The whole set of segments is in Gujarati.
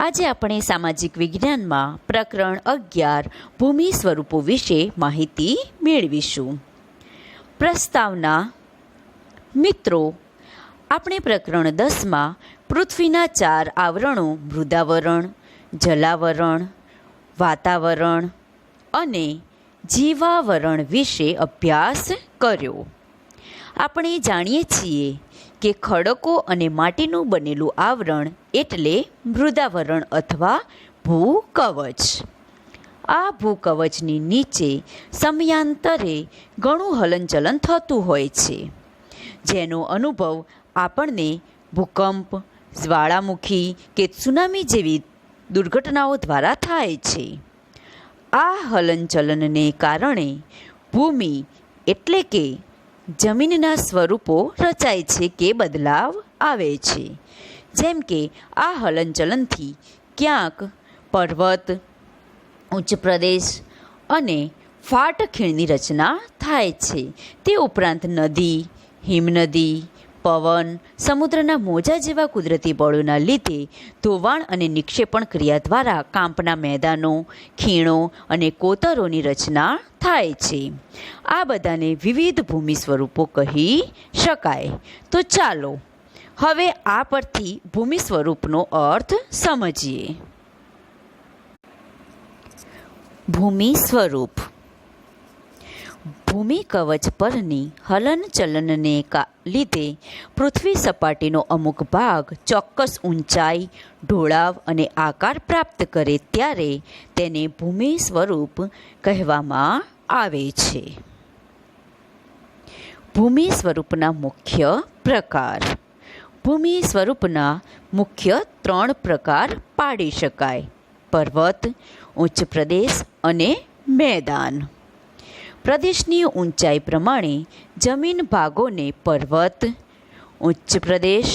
આજે આપણે સામાજિક વિજ્ઞાનમાં પ્રકરણ 11 ભૂમિ સ્વરૂપો વિશે માહિતી મેળવીશું. પ્રસ્તાવના. મિત્રો, આપણે પ્રકરણ 10માં પૃથ્વીના 4 આવરણો મૃદાવરણ, જલાવરણ, વાતાવરણ અને જીવાવરણ વિશે અભ્યાસ કર્યો. આપણે જાણીએ છીએ કે ખડકો અને માટીનું બનેલું આવરણ એટલે મૃદાવરણ અથવા ભૂકવચ. આ ભૂકવચની નીચે સમયાંતરે ઘણું હલનચલન થતું હોય છે, જેનો અનુભવ આપણને ભૂકંપ, જ્વાળામુખી કે ત્સુનામી જેવી દુર્ઘટનાઓ દ્વારા થાય છે. આ હલનચલનને કારણે ભૂમિ એટલે કે જમીનના સ્વરૂપો રચાય છે કે બદલાવ આવે છે. જેમ કે આ હલનચલનથી ક્યાંક પર્વત, ઉચ્ચ પ્રદેશ અને ફાટ ખીણની રચના થાય છે. તે ઉપરાંત નદી, હિમનદી, પવન, સમુદ્રના મોજા જેવા કુદરતી બળોના લીધે ધોવાણ અને નિક્ષેપણ ક્રિયા દ્વારા કાંપના મેદાનો, ખીણો અને કોતરોની રચના થાય છે. આ બધાને વિવિધ ભૂમિ સ્વરૂપો કહી શકાય. તો ચાલો હવે આ પરથી ભૂમિ સ્વરૂપનો અર્થ સમજીએ. ભૂમિ સ્વરૂપ. ભૂમિ કવચ પરની હલનચલનને લીધે પૃથ્વી સપાટીનો અમુક ભાગ ચોક્કસ ઊંચાઈ, ઢોળાવ અને આકાર પ્રાપ્ત કરે ત્યારે તેને ભૂમિ સ્વરૂપ કહેવામાં આવે છે. ભૂમિ સ્વરૂપના મુખ્ય પ્રકાર. ભૂમિ સ્વરૂપના મુખ્ય 3 પ્રકાર પાડી શકાય: પર્વત, ઉચ્ચ પ્રદેશ અને મેદાન. પ્રદેશની ઊંચાઈ પ્રમાણે જમીન ભાગોને પર્વત, ઉચ્ચ પ્રદેશ,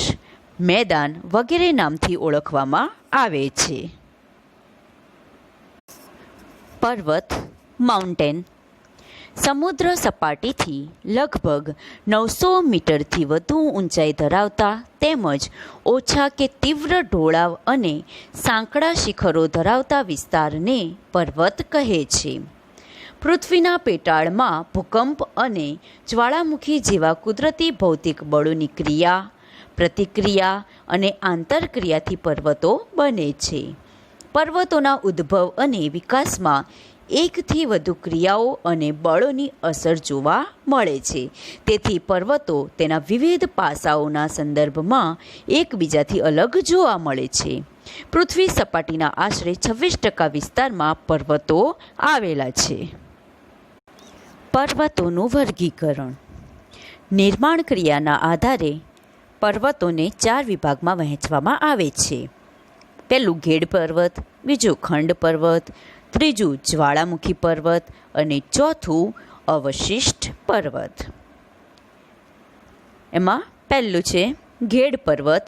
મેદાન વગેરે નામથી ઓળખવામાં આવે છે. પર્વત, માઉન્ટેન, સમુદ્ર સપાટીથી લગભગ 900 મીટરથી વધુ ઊંચાઈ ધરાવતા તેમજ ઓછા કે તીવ્ર ઢોળાવ અને સાંકડા શિખરો ધરાવતા વિસ્તારને પર્વત કહે છે. પૃથ્વીના પેટાળમાં ભૂકંપ અને જ્વાળામુખી જેવા કુદરતી ભૌતિક બળોની ક્રિયા, પ્રતિક્રિયા અને આંતરક્રિયાથી પર્વતો બને છે. પર્વતોના ઉદ્ભવ અને વિકાસમાં એકથી વધુ ક્રિયાઓ અને બળોની અસર જોવા મળે છે. તેથી પર્વતો તેના વિવિધ પાસાઓના સંદર્ભમાં એકબીજાથી અલગ જોવા મળે છે. પૃથ્વી સપાટીના આશરે 26% વિસ્તારમાં પર્વતો આવેલા છે. પર્વતોનું વર્ગીકરણ. નિર્માણ ક્રિયાના આધારે પર્વતોને 4 વિભાગમાં વહેંચવામાં આવે છે. પહેલું ગેડ પર્વત, બીજું ખંડ પર્વત, ત્રીજું જ્વાળામુખી પર્વત અને ચોથું અવશિષ્ટ પર્વત. એમાં પહેલું છે ગેડ પર્વત,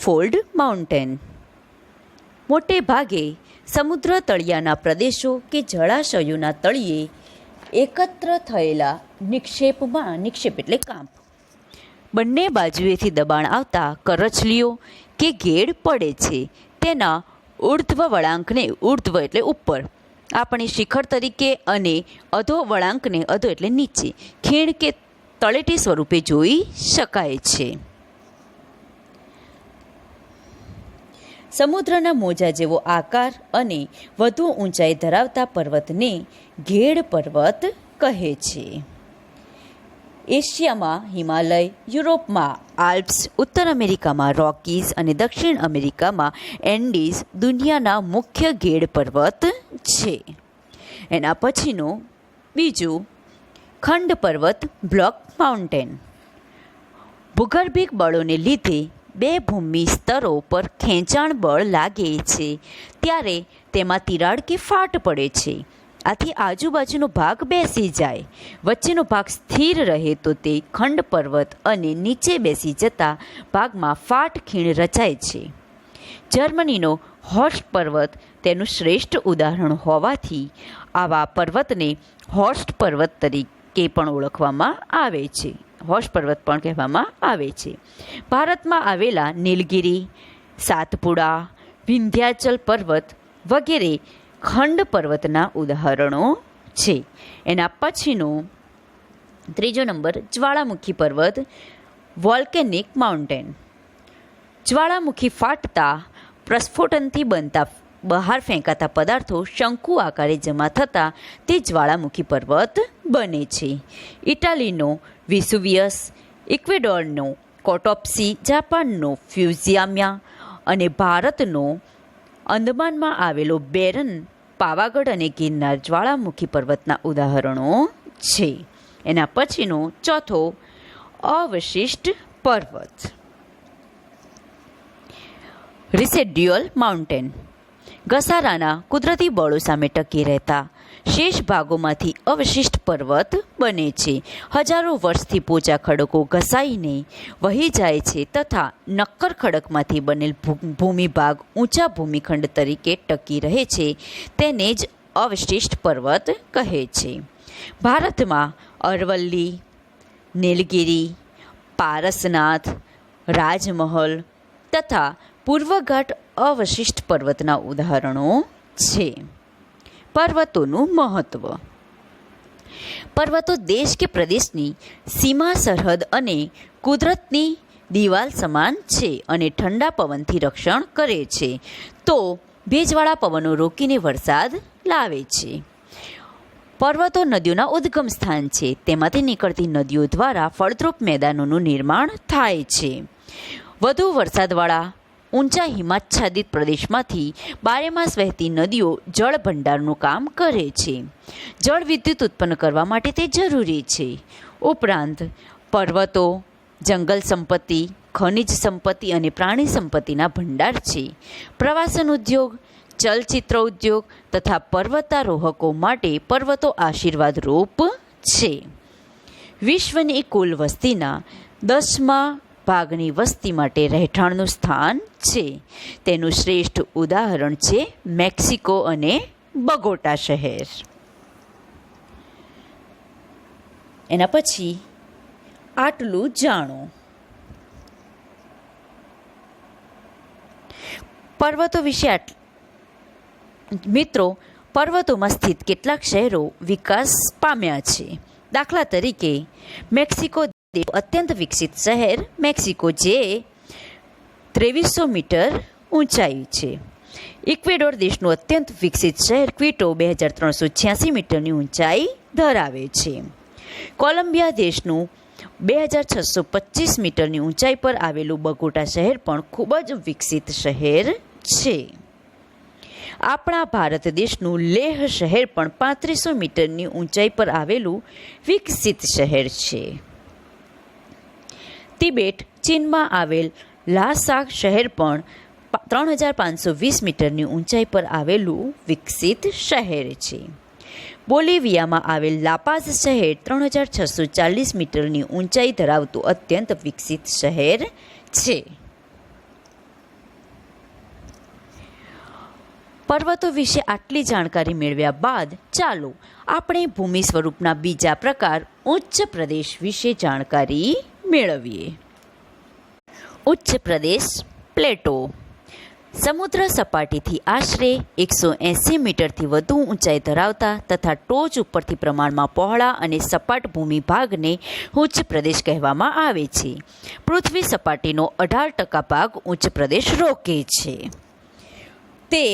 ફોલ્ડ માઉન્ટેન. મોટે ભાગે સમુદ્ર તળિયાના પ્રદેશો કે જળાશયોના તળિયે એકત્ર થયેલા નિક્ષેપ એટલે કાંપ, બંને બાજુએથી દબાણ આવતા કરચલીઓ કે ગેડ પડે છે. તેના ઉર્ધ્વ વળાંકને ઉર્ધ્વ એટલે ઉપર આપણે શિખર તરીકે અને અધો વળાંકને અધો એટલે નીચે ખીણ કે તળેટી સ્વરૂપે જોઈ શકાય છે. સમુદ્રના મોજા જેવો આકાર અને વધુ ઊંચાઈ ધરાવતા પર્વતને ગેડ પર્વત કહે છે. એશિયામાં હિમાલય, યુરોપમાં આલ્પ્સ, ઉત્તર અમેરિકામાં રોકીઝ અને દક્ષિણ અમેરિકામાં એન્ડીઝ દુનિયાના મુખ્ય ગેડ પર્વત છે. એના પછીનું બીજું ખંડ પર્વત, બ્લોક માઉન્ટેન. ભૂગર્ભિક બળોને લીધે 2 ભૂમિ સ્તરો પર ખેંચાણ બળ લાગે છે ત્યારે તેમાં તિરાડ કે ફાટ પડે છે. આથી આજુબાજુનો ભાગ બેસી જાય, વચ્ચેનો ભાગ સ્થિર રહે તો તે ખંડ પર્વત અને નીચે બેસી જતા ભાગમાં ફાટ ખીણ રચાય છે. જર્મનીનો હોર્સ્ટ પર્વત તેનું શ્રેષ્ઠ ઉદાહરણ હોવાથી આવા પર્વતને હોર્સ્ટ પર્વત તરીકે પણ ઓળખવામાં આવે છે. હોર્સ્ટ પર્વત પણ કહેવામાં આવે છે. ભારતમાં આવેલા નીલગિરી, સાતપુડા, વિંધ્યાચલ પર્વત વગેરે ખંડ પર્વતના ઉદાહરણો છે. એના પછીનો ત્રીજો નંબર જ્વાળામુખી પર્વત, વોલ્કેનિક માઉન્ટેન. જ્વાળામુખી ફાટતા પ્રસ્ફોટનથી બનતા બહાર ફેંકાતા પદાર્થો શંકુ આકારે જમા થતાં તે જ્વાળામુખી પર્વત બને છે. ઇટાલીનો વિસુવિયસ, ઇક્વેડોરનો કોટોપ્સી, જાપાનનો ફ્યુઝિયામ્યા અને ભારતનો અંદમાનમાં આવેલો બેરન, પાવાગઢ અને ગિરનાર જ્વાળામુખી પર્વતના ઉદાહરણો છે. એના પછીનો ચોથો અવશિષ્ટ પર્વત, રિસેડ્યુઅલ માઉન્ટેન. ઘસારાના કુદરતી બળો સામે ટકી રહેતા શેષ ભાગોમાંથી અવશિષ્ટ પર્વત બને છે. હજારો વર્ષથી પોચા ખડકો ઘસાઈને વહી જાય છે તથા નક્કર ખડકમાંથી બનેલ ભૂમિભાગ ઊંચા ભૂમિખંડ તરીકે ટકી રહે છે. તેને જ અવશિષ્ટ પર્વત કહે છે. ભારતમાં અરવલ્લી, નીલગિરી, પારસનાથ, રાજમહલ તથા પૂર્વઘાટ અવશિષ્ટ પર્વતના ઉદાહરણો છે. પર્વતોનું મહત્વ. પર્વતો દેશ કે પ્રદેશની સીમા, સરહદ અને કુદરતની દિવાલ સમાન છે અને ઠંડા પવનથી રક્ષણ કરે છે તો ભેજવાળા પવનો રોકીને વરસાદ લાવે છે. પર્વતો નદીઓના ઉદ્ગમ સ્થાન છે. તેમાંથી નીકળતી નદીઓ દ્વારા ફળદ્રુપ મેદાનોનું નિર્માણ થાય છે. વધુ વરસાદવાળા ઊંચા હિમાચ્છાદિત પ્રદેશમાંથી બારેમાસ વહેતી નદીઓ જળ ભંડારનું કામ કરે છે. જળ વિદ્યુત ઉત્પન્ન કરવા માટે તે જરૂરી છે. ઉપરાંત પર્વતો જંગલ સંપત્તિ, ખનિજ સંપત્તિ અને પ્રાણી સંપત્તિના ભંડાર છે. પ્રવાસન ઉદ્યોગ, ચલચિત્ર ઉદ્યોગ તથા પર્વતારોહકો માટે પર્વતો આશીર્વાદરૂપ છે. વિશ્વની કુલ વસ્તીના 10મા ભાગની વસ્તી માટે રહેઠાણનું સ્થાન છે. તેનું શ્રેષ્ઠ ઉદાહરણ છે મેક્સિકો અને બગોટા શહેર. એના પછી આટલું જાણો. પર્વતો વિશે મિત્રો, પર્વતોમાં સ્થિત કેટલાક શહેરો વિકાસ પામ્યા છે. દાખલા તરીકે મેક્સિકો અત્યંત વિકસિત શહેર મેક્સિકો જે 2300 મીટર ઊંચાઈ છે. ઇક્વેડોર દેશનું અત્યંત વિકસિત શહેર ક્વિટો 2386 મીટરની ઊંચાઈ ધરાવે છે. કોલંબિયા દેશનું 2625 મીટરની ઊંચાઈ પર આવેલું બગોટા શહેર પણ ખૂબ જ વિકસિત શહેર છે. આપણા ભારત દેશનું લેહ શહેર પણ 3500 મીટરની ઊંચાઈ પર આવેલું વિકસિત શહેર છે. તિબેટ ચીનમાં આવેલ લાસાક શહેર પણ 3520 મીટરની ઊંચાઈ પર આવેલું વિકસિત શહેર છે. બોલિવિયામાં આવેલ લાપાઝ શહેર 3640 મીટરની ઊંચાઈ ધરાવતું અત્યંત વિકસિત શહેર છે. પર્વતો વિશે આટલી જાણકારી મેળવ્યા બાદ ચાલો આપણે ભૂમિ સ્વરૂપના બીજા પ્રકાર ઉચ્ચ પ્રદેશ વિશે જાણકારી મેળવીએ. ઉચ્ચ પ્રદેશ પ્લેટો. સમુદ્ર સપાટીથી આશરે 180 મીટરથી વધુ ઊંચાઈ ધરાવતા તથા ટોચ ઉપરથી પ્રમાણમાં પહોળા અને સપાટ ભૂમિભાગને ઉચ્ચ પ્રદેશ કહેવામાં આવે છે. પૃથ્વી સપાટીનો 18% ભાગ ઉચ્ચ પ્રદેશ રોકે છે. તે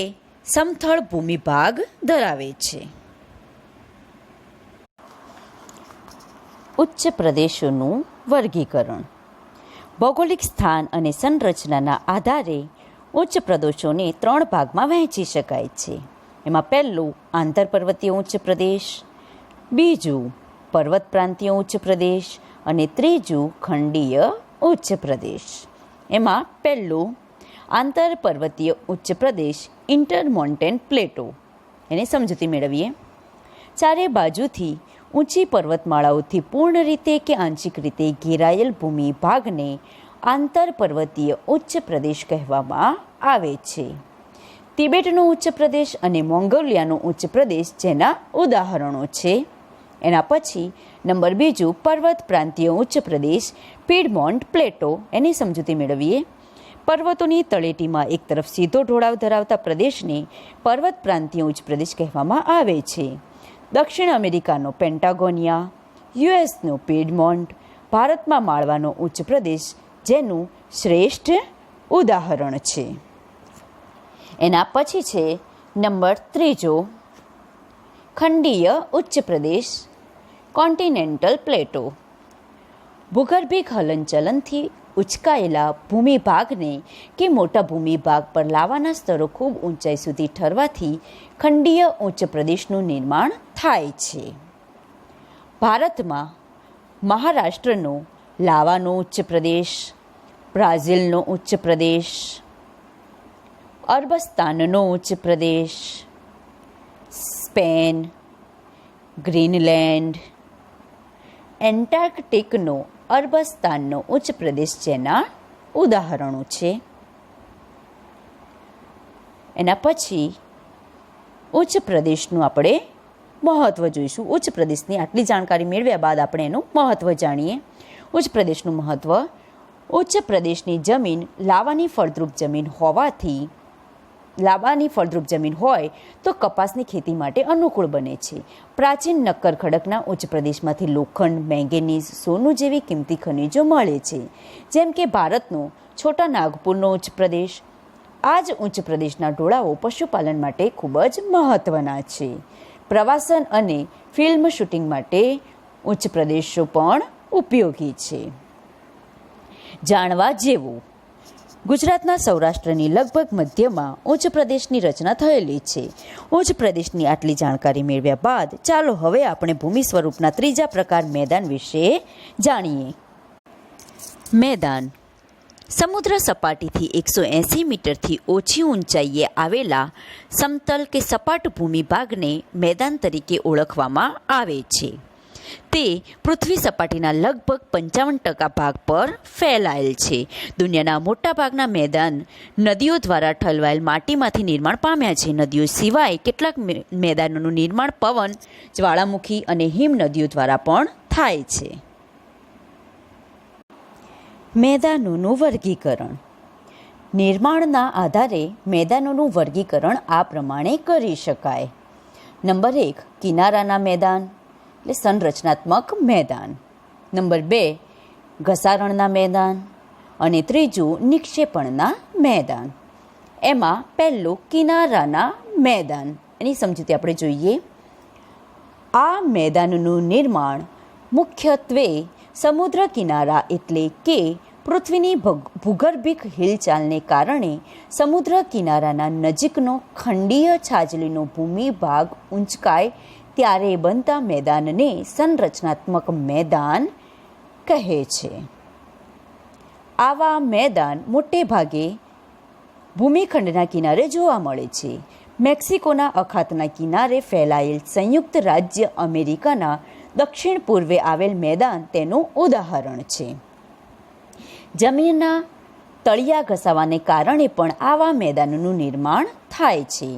સમથળ ભૂમિભાગ ધરાવે છે. ઉચ્ચ પ્રદેશોનું વર્ગીકરણ. ભૌગોલિક સ્થાન અને સંરચનાના આધારે ઉચ્ચ પ્રદેશોને 3 ભાગમાં વહેંચી શકાય છે. એમાં પહેલું આંતરપર્વતીય ઉચ્ચ પ્રદેશ, બીજું પર્વત પ્રાંતીય ઉચ્ચ પ્રદેશ અને ત્રીજું ખંડીય ઉચ્ચ પ્રદેશ. એમાં પહેલું આંતરપર્વતીય ઉચ્ચ પ્રદેશ ઇન્ટરમોન્ટેન પ્લેટો. એને સમજૂતી મેળવીએ. ચારે બાજુથી ઊંચી પર્વતમાળાઓથી પૂર્ણ રીતે કે આંશિક રીતે ઘેરાયેલ ભૂમિ ભાગને આંતરપર્વતીય ઉચ્ચ પ્રદેશ કહેવામાં આવે છે. તિબેટનો ઉચ્ચ પ્રદેશ અને મોંગોલિયાનો ઉચ્ચ પ્રદેશ જેના ઉદાહરણો છે. એના પછી નંબર બીજું પર્વત પ્રાંતીય ઉચ્ચ પ્રદેશ પીડમોન્ટ પ્લેટો. એની સમજૂતી મેળવીએ. પર્વતોની તળેટીમાં એક તરફ સીધો ઢોળાવ ધરાવતા પ્રદેશને પર્વત પ્રાંતીય ઉચ્ચ પ્રદેશ કહેવામાં આવે છે. દક્ષિણ અમેરિકાનો પેન્ટાગોનિયા, યુએસનો પીડમોન્ટ, ભારતમાં માળવાનો ઉચ્ચ પ્રદેશ જેનું શ્રેષ્ઠ ઉદાહરણ છે. એના પછી છે નંબર 3 ખંડીય ઉચ્ચ પ્રદેશ, કોન્ટિનેન્ટલ પ્લેટો. ભૂગર્ભિક હલનચલનથી ઉચકાયેલા ભૂમિભાગને કે મોટા ભૂમિભાગ પર લાવાના સ્તરો ખૂબ ઊંચાઈ સુધી ઠરવાથી ખંડીય ઉચ્ચ પ્રદેશનું નિર્માણ થાય છે. ભારતમાં મહારાષ્ટ્રનો લાવાનો ઉચ્ચ પ્રદેશ, બ્રાઝિલનો ઉચ્ચ પ્રદેશ, અરબસ્તાનનો ઉચ્ચ પ્રદેશ, સ્પેન, ગ્રીનલેન્ડ, એન્ટાર્કટિકનો અરબસ્તાનનો ઉચ્ચ પ્રદેશ જેના ઉદાહરણો છે. એના પછી ઉચ્ચ પ્રદેશનું આપણે મહત્ત્વ જોઈશું. ઉચ્ચ પ્રદેશની આટલી જાણકારી મેળવ્યા બાદ આપણે એનું મહત્ત્વ જાણીએ. ઉચ્ચ પ્રદેશનું મહત્ત્વ: ઉચ્ચ પ્રદેશની જમીન લાવાની ફળદ્રુપ જમીન હોવાથી લાવાની ફળદ્રુપ જમીન હોય તો કપાસની ખેતી માટે અનુકૂળ બને છે. પ્રાચીન નક્કર ખડકના ઉચ્ચ પ્રદેશમાંથી લોખંડ, મેંગેનીઝ, સોનું જેવી કિંમતી ખનિજો મળે છે. જેમ કે ભારતનો છોટા નાગપુરનો ઉચ્ચ પ્રદેશ. આ જ ઉચ્ચ પ્રદેશના ઢોળાવો પશુપાલન માટે ખૂબ જ મહત્ત્વના છે. પ્રવાસન અને ફિલ્મ શૂટિંગ માટે ઉચ્ચ પ્રદેશો પણ ઉપયોગી છે. જાણવા જેવું: ગુજરાતના સૌરાષ્ટ્રની લગભગ મધ્યમાં ઉચ્ચ પ્રદેશની રચના થયેલી છે. ઉચ્ચ પ્રદેશની આટલી જાણકારી મેળવ્યા બાદ ચાલો હવે આપણે ભૂમિ સ્વરૂપના ત્રીજા પ્રકાર મેદાન વિશે જાણીએ. મેદાન સમુદ્ર સપાટીથી 180 મીટરથી ઓછી ઊંચાઈએ આવેલા સમતલ કે સપાટ ભૂમિભાગને મેદાન તરીકે ઓળખવામાં આવે છે. તે પૃથ્વી સપાટીના લગભગ 55% ભાગ પર ફેલાયેલ છે. દુનિયાના મોટાભાગના મેદાન નદીઓ દ્વારા ઠલવાયેલ માટીમાંથી નિર્માણ પામ્યા છે. નદીઓ સિવાય કેટલાક મેદાનોનું નિર્માણ પવન, જ્વાળામુખી અને હિમ નદીઓ દ્વારા પણ થાય છે. મેદાનોનું વર્ગીકરણ: નિર્માણના આધારે મેદાનોનું વર્ગીકરણ આ પ્રમાણે કરી શકાય. નંબર 1 કિનારાના મેદાન એટલે સંરચનાત્મક મેદાન. નંબર 2 ઘસારણના મેદાન અને ત્રીજું નિક્ષેપણના મેદાન. એમાં પહેલું કિનારાના મેદાન, એની સમજૂતી આપણે જોઈએ. આ મેદાનનું નિર્માણ મુખ્યત્વે સમુદ્ર કિનારા એટલે કે પૃથ્વીની ભૂગર્ભિક હિલચાલને કારણે સમુદ્ર કિનારાના નજીકનો ખંડીય છાજલીનો ભૂમિભાગ ઊંચકાય ત્યારે બનતા મેદાનને સંરચનાત્મક મેદાન કહે છે. આવા મેદાન મોટે ભાગે ભૂમિખંડના કિનારે જોવા મળે છે. મેક્સિકોના અખાતના કિનારે ફેલાયેલ સંયુક્ત રાજ્ય અમેરિકાના દક્ષિણ પૂર્વે આવેલ મેદાન તેનું ઉદાહરણ છે. જમીનના તળિયા ઘસાવાને કારણે પણ આવા મેદાનનું નિર્માણ થાય છે.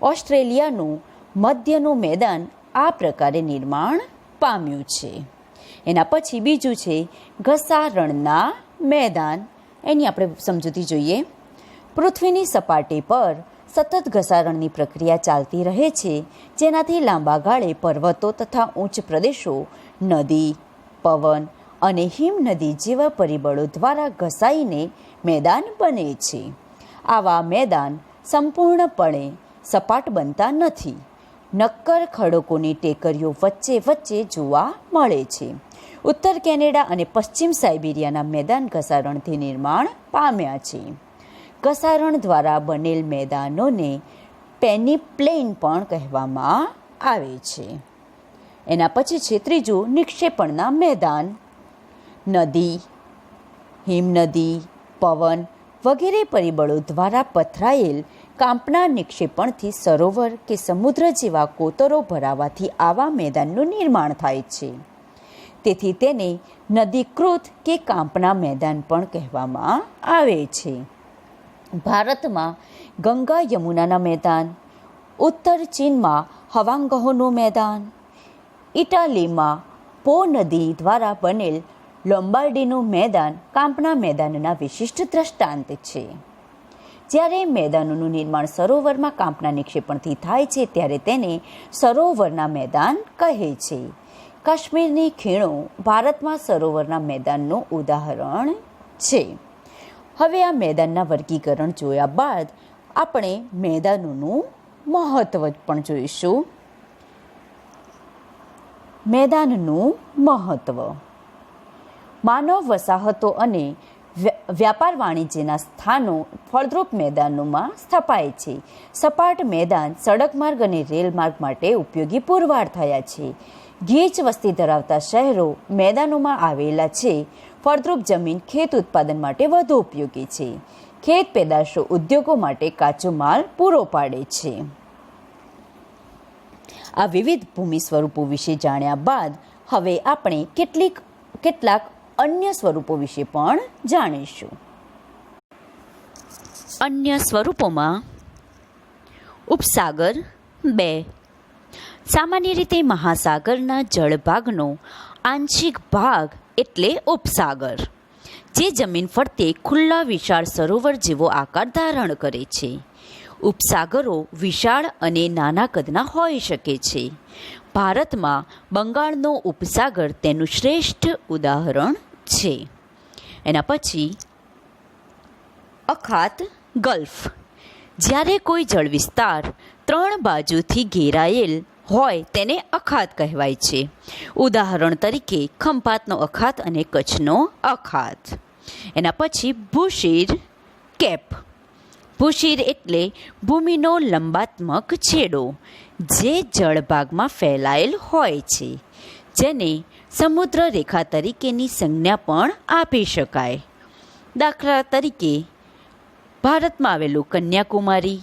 ઓસ્ટ્રેલિયાનું મધ્યનું મેદાન આ પ્રકારે નિર્માણ પામ્યું છે. એના પછી બીજું છે ઘસારણના મેદાન. એની આપણે સમજૂતી જોઈએ. પૃથ્વીની સપાટી પર સતત ઘસારણની પ્રક્રિયા ચાલતી રહે છે, જેનાથી લાંબા ગાળે પર્વતો તથા ઉચ્ચ પ્રદેશો નદી, પવન અને હિમનદી જેવા પરિબળો દ્વારા ઘસાઈને મેદાન બને છે. આવા મેદાન સંપૂર્ણપણે સપાટ બનતા નથી. નક્કર ખડકોની ટેકરીઓ વચ્ચે વચ્ચે જોવા મળે છે. ઉત્તર કેનેડા અને પશ્ચિમ સાઇબેરિયાના મેદાન ઘસારણથી નિર્માણ પામ્યા છે. ઘસારણ દ્વારા બનેલ મેદાનોને પેનીપ્લેન પણ કહેવામાં આવે છે. એના પછી છે ત્રીજું નિક્ષેપણના મેદાન. નદી, હિમનદી, પવન વગેરે પરિબળો દ્વારા પથરાયેલ કાંપના નિક્ષેપણથી સરોવર કે સમુદ્ર જેવા કોતરો ભરાવાથી આવા મેદાનનું નિર્માણ થાય છે. તેથી તેને નદીકૃત કે કાંપના મેદાન પણ કહેવામાં આવે છે. ભારતમાં ગંગા યમુનાના મેદાન, ઉત્તર ચીનમાં હવાંગહોનું મેદાન, ઇટાલીમાં પો નદી દ્વારા બનેલ લોમ્બાર્ડીનું મેદાન કાંપના મેદાનના વિશિષ્ટ દ્રષ્ટાંત છે. જ્યારે મેદાનોનું નિર્માણ સરોવરમાં કાંપના નિક્ષેપણથી થાય છે ત્યારે તેને સરોવરના મેદાન કહે છે. કાશ્મીરની ખીણો ભારતમાં સરોવરના મેદાનનું ઉદાહરણ છે. હવે આ મેદાનના વર્ગીકરણ જોયા બાદ આપણે મેદાનોનું મહત્વ પણ જોઈશું. મેદાનનું મહત્વ માનવ વસાહતો અને વ્યાપાર વાણિજ્યના સ્થાનો ફળદ્રુપ મેદાનોમાં સ્થપાય છે. સપાટ મેદાન સડક માર્ગ અને રેલ માર્ગ માટે ઉપયોગી પુરવાર થયા છે. ગીચ વસ્તી ધરાવતા શહેરો મેદાનોમાં આવેલા છે. ફળદ્રુપ જમીન ખેત ઉત્પાદન માટે વધુ ઉપયોગી છે. ખેત પેદાશો ઉદ્યોગો માટે કાચો માલ પૂરો પાડે છે. આ વિવિધ ભૂમિ સ્વરૂપો વિશે જાણ્યા બાદ હવે આપણે કેટલાક અન્ય સ્વરૂપો વિશે પણ જાણીશું. અન્ય સ્વરૂપોમાં ઉપસાગર 2. સામાન્ય રીતે મહાસાગરના જળભાગનો આંશિક ભાગ એટલે ઉપસાગર, જે જમીન ફરતે ખુલ્લા વિશાળ સરોવર જેવો આકાર ધારણ કરે છે. ઉપસાગરો વિશાળ અને નાના કદના હોઈ શકે છે. ભારતમાં બંગાળનો ઉપસાગર તેનું શ્રેષ્ઠ ઉદાહરણ છે. એના પછી અખાત ગલ્ફ. જ્યારે કોઈ જળવિસ્તાર 3 બાજુથી ઘેરાયેલ હોય તેને અખાત કહેવાય છે. ઉદાહરણ તરીકે ખંભાતનો અખાત અને કચ્છનો અખાત. એના પછી ભૂશિર કેપ. ભૂશિર એટલે ભૂમિનો લંબાત્મક છેડો જે જળભાગમાં ફેલાયેલ હોય છે, જેને સમુદ્ર રેખા તરીકેની સંજ્ઞા પણ આપી શકાય. દાખલા તરીકે ભારતમાં આવેલું કન્યાકુમારી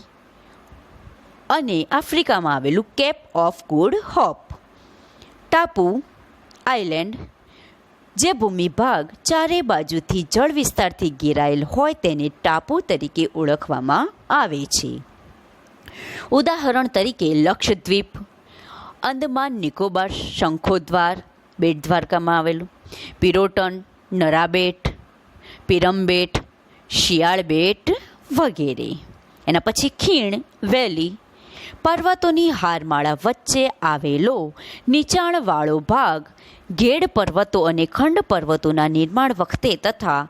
અને આફ્રિકામાં આવેલું કેપ ઓફ ગુડ હોપ. ટાપુ આઇલેન્ડ. જે ભૂમિભાગ ચારે બાજુથી જળ વિસ્તારથી ઘેરાયેલ હોય તેને ટાપુ તરીકે ઓળખવામાં આવે છે. ઉદાહરણ તરીકે લક્ષદ્વીપ, અંદમાન નિકોબાર, શંખોદ્વાર, બેટ દ્વારકામાં આવેલું, પિરોટન, નરાબેટ, પિરમબેટ, શિયાળ બેટ વગેરે. એના પછી ખીણ વેલી. પર્વતોની હારમાળા વચ્ચે આવેલો નીચાણવાળો ભાગ ઘેડ પર્વતો અને ખંડ પર્વતોના નિર્માણ વખતે તથા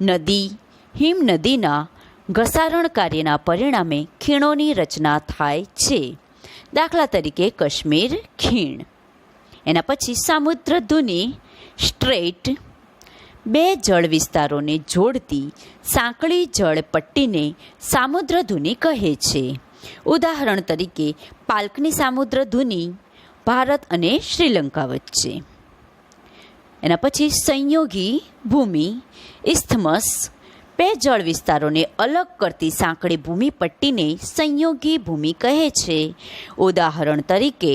નદી હિમનદીના ઘસારણ કાર્યના પરિણામે ખીણોની રચના થાય છે. દાખલા તરીકે કાશ્મીર ખીણ. એના પછી સામુદ્રધુની સ્ટ્રેટ. 2 જળ વિસ્તારોને જોડતી સાંકડી જળ પટ્ટીને સામુદ્રધુની કહે છે. ઉદાહરણ તરીકે પાલ્કની સામુદ્રધુની ભારત અને શ્રીલંકા વચ્ચે. એના પછી સંયોગી ભૂમિ ઇસ્થમસ. 2 જળ વિસ્તારોને અલગ કરતી સાંકડી ભૂમિ પટ્ટીને સંયોગી ભૂમિ કહે છે. ઉદાહરણ તરીકે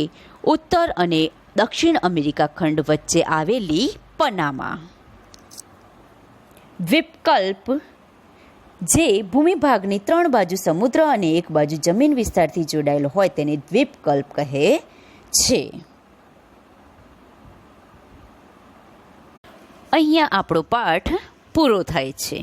ઉત્તર અને દક્ષિણ અમેરિકા ખંડ વચ્ચે આવેલી પનામા. દ્વીપકલ્પ. જે ભૂમિભાગની 3 બાજુ સમુદ્ર અને 1 બાજુ જમીન વિસ્તારથી જોડાયેલ હોય તેને દ્વીપકલ્પ કહે છે. અહીંયા આપણો પાઠ પૂરો થાય છે.